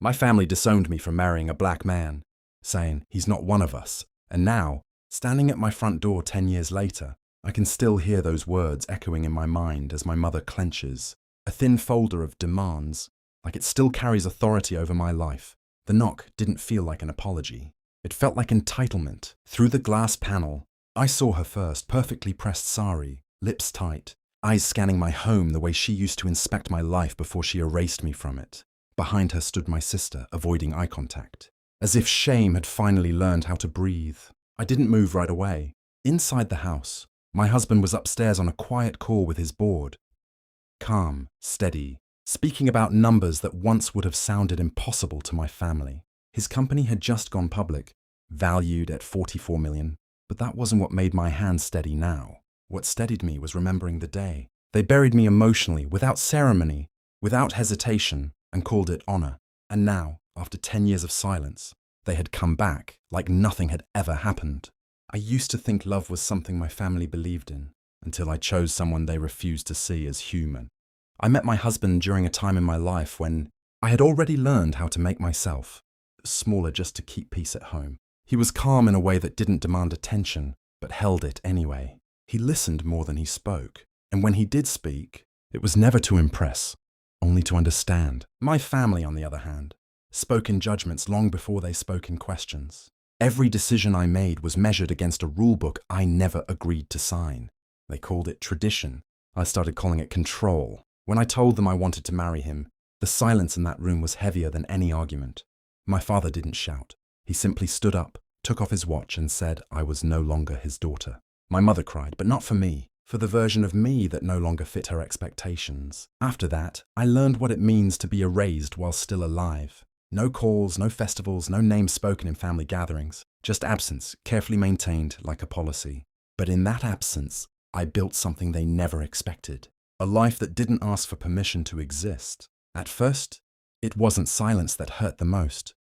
My family disowned me for marrying a black man, saying he's not one of us. And now, standing at my front door 10 years later, I can still hear those words echoing in my mind as my mother clenches, a thin folder of demands, like it still carries authority over my life. The knock didn't feel like an apology. It felt like entitlement. Through the glass panel, I saw her first, perfectly pressed sari, lips tight, eyes scanning my home the way she used to inspect my life before she erased me from it. Behind her stood my sister, avoiding eye contact, as if shame had finally learned how to breathe. I didn't move right away. Inside the house, my husband was upstairs on a quiet call with his board. Calm, steady, speaking about numbers that once would have sounded impossible to my family. His company had just gone public, valued at 44 million, but that wasn't what made my hands steady now. What steadied me was remembering the day. They buried me emotionally, without ceremony, without hesitation, and called it honor. And now, after 10 years of silence, they had come back like nothing had ever happened. I used to think love was something my family believed in, until I chose someone they refused to see as human. I met my husband during a time in my life when I had already learned how to make myself smaller just to keep peace at home. He was calm in a way that didn't demand attention, but held it anyway. He listened more than he spoke, and when he did speak, it was never to impress, only to understand. My family, on the other hand, spoke in judgments long before they spoke in questions. Every decision I made was measured against a rulebook I never agreed to sign. They called it tradition. I started calling it control. When I told them I wanted to marry him, the silence in that room was heavier than any argument. My father didn't shout. He simply stood up, took off his watch, and said I was no longer his daughter. My mother cried, but not for me, for the version of me that no longer fit her expectations. After that, I learned what it means to be erased while still alive. No calls, no festivals, no names spoken in family gatherings, just absence, carefully maintained like a policy. But in that absence, I built something they never expected. A life that didn't ask for permission to exist. At first, it wasn't silence that hurt the most.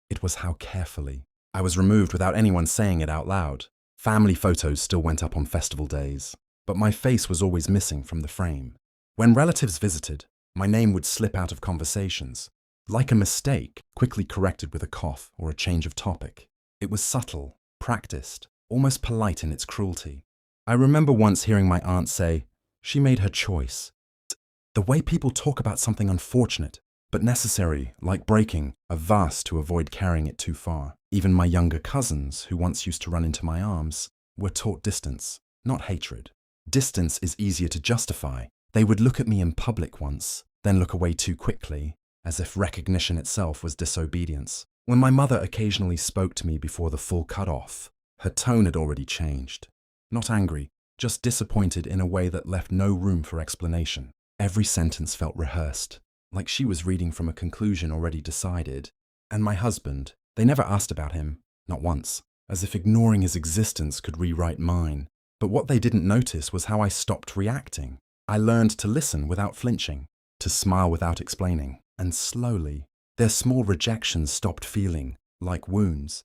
It was how carefully. I was removed without anyone saying it out loud. Family photos still went up on festival days, but my face was always missing from the frame. When relatives visited, my name would slip out of conversations, like a mistake, quickly corrected with a cough or a change of topic. It was subtle, practiced, almost polite in its cruelty. I remember once hearing my aunt say, she made her choice. The way people talk about something unfortunate, but necessary, like breaking, are vast to avoid carrying it too far. Even my younger cousins, who once used to run into my arms, were taught distance, not hatred. Distance is easier to justify. They would look at me in public once, then look away too quickly, as if recognition itself was disobedience. When my mother occasionally spoke to me before the full cut-off, her tone had already changed. Not angry, just disappointed in a way that left no room for explanation. Every sentence felt rehearsed, like she was reading from a conclusion already decided. And my husband, they never asked about him, not once, as if ignoring his existence could rewrite mine. But what they didn't notice was how I stopped reacting. I learned to listen without flinching, to smile without explaining, and slowly, their small rejections stopped feeling like wounds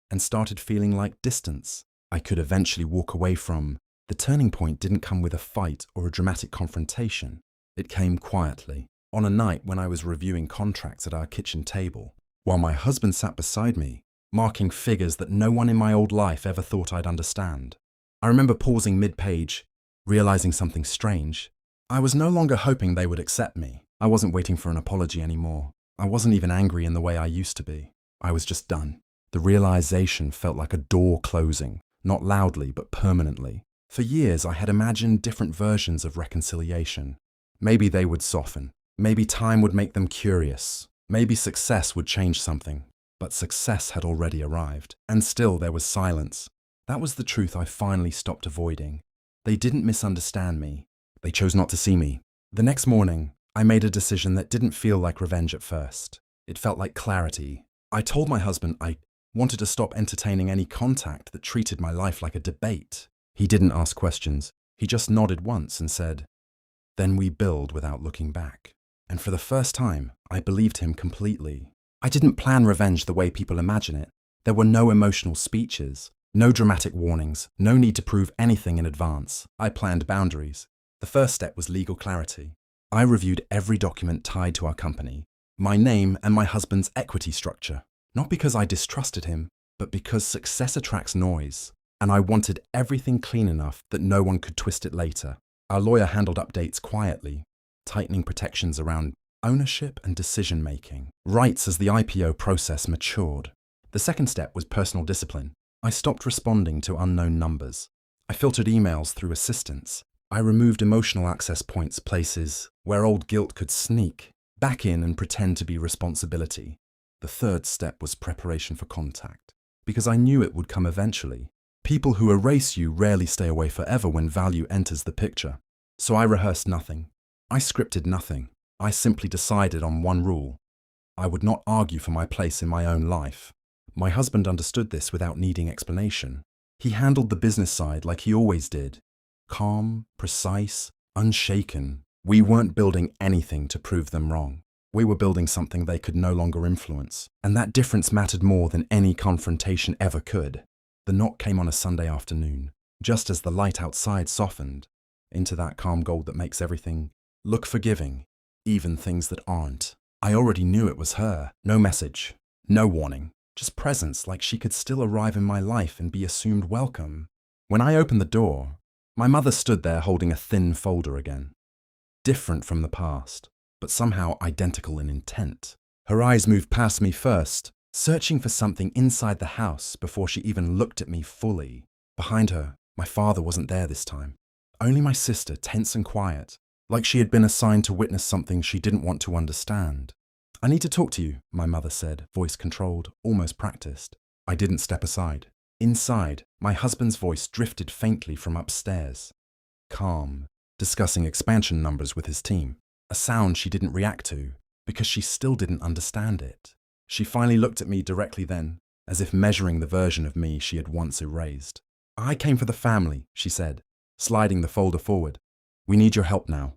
and started feeling like distance I could eventually walk away from. The turning point didn't come with a fight or a dramatic confrontation. It came quietly, on a night when I was reviewing contracts at our kitchen table, while my husband sat beside me, marking figures that no one in my old life ever thought I'd understand. I remember pausing mid-page, realizing something strange. I was no longer hoping they would accept me. I wasn't waiting for an apology anymore. I wasn't even angry in the way I used to be. I was just done. The realization felt like a door closing, not loudly but permanently. For years I had imagined different versions of reconciliation. Maybe they would soften. Maybe time would make them curious. Maybe success would change something. But success had already arrived. And still there was silence. That was the truth I finally stopped avoiding. They didn't misunderstand me. They chose not to see me. The next morning, I made a decision that didn't feel like revenge at first. It felt like clarity. I told my husband I wanted to stop entertaining any contact that treated my life like a debate. He didn't ask questions. He just nodded once and said, "Then we build without looking back." And for the first time, I believed him completely. I didn't plan revenge the way people imagine it. There were no emotional speeches, no dramatic warnings, no need to prove anything in advance. I planned boundaries. The first step was legal clarity. I reviewed every document tied to our company, my name and my husband's equity structure. Not because I distrusted him, but because success attracts noise, and I wanted everything clean enough that no one could twist it later. Our lawyer handled updates quietly, tightening protections around ownership and decision-making, rights as the IPO process matured. The second step was personal discipline. I stopped responding to unknown numbers. I filtered emails through assistants. I removed emotional access points, places where old guilt could sneak back in and pretend to be responsibility. The third step was preparation for contact, because I knew it would come eventually. People who erase you rarely stay away forever when value enters the picture. So I rehearsed nothing. I scripted nothing. I simply decided on one rule. I would not argue for my place in my own life. My husband understood this without needing explanation. He handled the business side like he always did. Calm, precise, unshaken. We weren't building anything to prove them wrong. We were building something they could no longer influence. And that difference mattered more than any confrontation ever could. The knock came on a Sunday afternoon, just as the light outside softened into that calm gold that makes everything look forgiving, even things that aren't. I already knew it was her. No message, no warning, just presence, like she could still arrive in my life and be assumed welcome. When I opened the door, my mother stood there holding a thin folder again. Different from the past, but somehow identical in intent. Her eyes moved past me first, searching for something inside the house before she even looked at me fully. Behind her, my father wasn't there this time. Only my sister, tense and quiet, like she had been assigned to witness something she didn't want to understand. "I need to talk to you," my mother said, voice controlled, almost practiced. I didn't step aside. Inside, my husband's voice drifted faintly from upstairs. Calm, discussing expansion numbers with his team. A sound she didn't react to, because she still didn't understand it. She finally looked at me directly then, as if measuring the version of me she had once erased. "I came for the family," she said, sliding the folder forward. "We need your help now."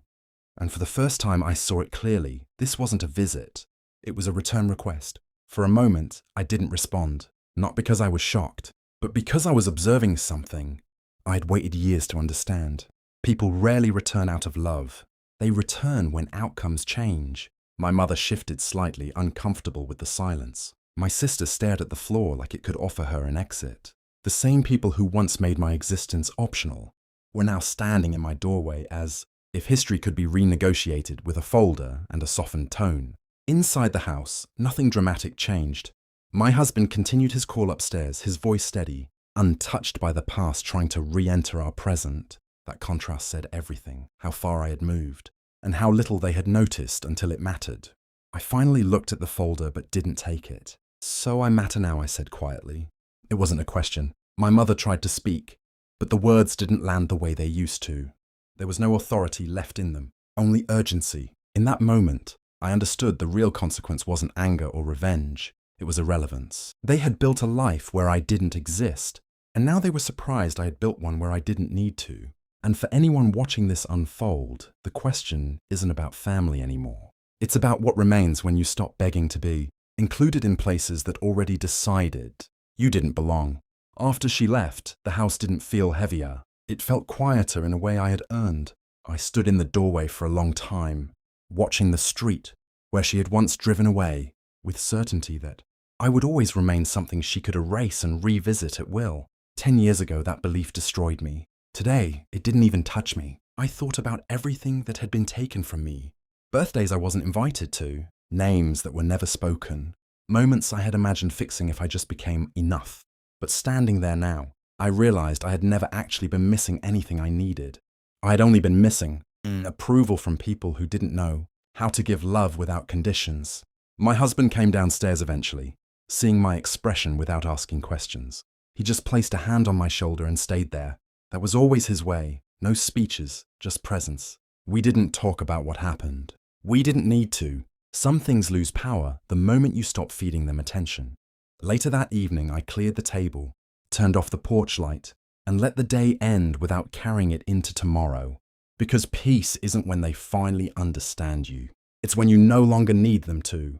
And for the first time I saw it clearly. This wasn't a visit. It was a return request. For a moment, I didn't respond. Not because I was shocked, but because I was observing something I had waited years to understand. People rarely return out of love. They return when outcomes change. My mother shifted slightly, uncomfortable with the silence. My sister stared at the floor like it could offer her an exit. The same people who once made my existence optional were now standing in my doorway as if history could be renegotiated with a folder and a softened tone. Inside the house, nothing dramatic changed. My husband continued his call upstairs, his voice steady, untouched by the past trying to re-enter our present. That contrast said everything, how far I had moved, and how little they had noticed until it mattered. I finally looked at the folder but didn't take it. "So I matter now," I said quietly. It wasn't a question. My mother tried to speak, but the words didn't land the way they used to. There was no authority left in them, only urgency. In that moment, I understood the real consequence wasn't anger or revenge. It was irrelevance. They had built a life where I didn't exist, and now they were surprised I had built one where I didn't need to. And for anyone watching this unfold, the question isn't about family anymore. It's about what remains when you stop begging to be included in places that already decided you didn't belong. After she left, the house didn't feel heavier. It felt quieter in a way I had earned. I stood in the doorway for a long time, watching the street where she had once driven away, with certainty that I would always remain something she could erase and revisit at will. 10 years ago, that belief destroyed me. Today, it didn't even touch me. I thought about everything that had been taken from me. Birthdays I wasn't invited to, names that were never spoken, moments I had imagined fixing if I just became enough. But standing there now, I realized I had never actually been missing anything I needed. I had only been missing approval from people who didn't know how to give love without conditions. My husband came downstairs eventually, seeing my expression without asking questions. He just placed a hand on my shoulder and stayed there. That was always his way. No speeches, just presence. We didn't talk about what happened. We didn't need to. Some things lose power the moment you stop feeding them attention. Later that evening, I cleared the table, turned off the porch light, and let the day end without carrying it into tomorrow. Because peace isn't when they finally understand you. It's when you no longer need them to.